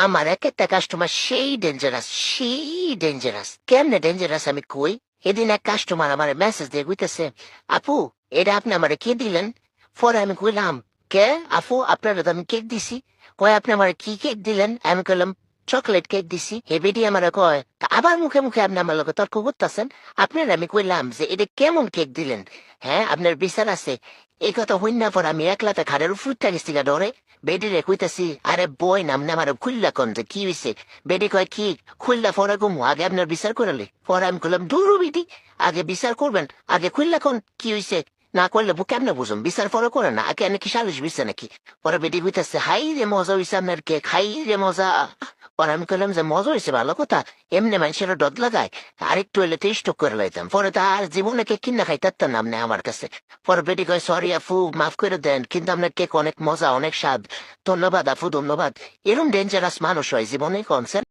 আমার এক একটা কাস্টমার সেই ডেঞ্জারাস কেমনে ডেঞ্জারাস আমি কই। এদিন এক কাস্টমার আমার মেসেজ দিয়ে কইতেছে, আপু এটা আপনি আমারে কে দিলেন? পরে আমি কইলাম, কে আপু, আপনার তো আমি কেক দিছি। কয় আপনি আমার কি কেক দিলেন? আমি কইলাম চকলেট কেক দিছি। হে বেটি আমার কয়, তা আবার মুখে মুখে আপনি আমার লোক তর্ক করতেছেন। আপনার আমি কইলাম যে এটা কেমন কেক দিলেন, হ্যাঁ আপনার বিচার আছে। এই কথা হইন না পর আমি একলাতে খাড়ের উপর গেছি গা ডরে। বেডিরে কইতাছি, আরে বই নাম না আমার খুললা কন যে কি হইছে। বেডি কয় কি খুললা পরে গুমু, আগে আপনার বিচার করলে। পরে আমি কইলাম দূর বেটি, আগে বিচার করবেন, আগে খুললা কন কি হইছে। না করলে কেমনে বুঝুম, বিচার পরে করে না, আগে নাকি সালিশ বিচার নাকি। পরে বেডি কইতাছে, হাই রে মজা হইছে আপনার কেক, হাই রে মজা। পরে আমি কইলাম যে মজা হয়েছে ভালো কথা, এমনি মানুষের ডদ লাগায়, আরেকটু হইলে টেস্ট করে লাইতাম। পরে তো আর জীবনে কেক কিনা খাইতাম না আপনি আমার কাছে। পরে বেটি কয়, সরি আফু মাফ করে দেন, কিন্তু আপনার কেক অনেক মজা অনেক স্বাদ। ধন্যবাদ আফু ধন্যবাদ। এরম ডেঞ্জারাস মানুষ হয় জীবনে কনসেন।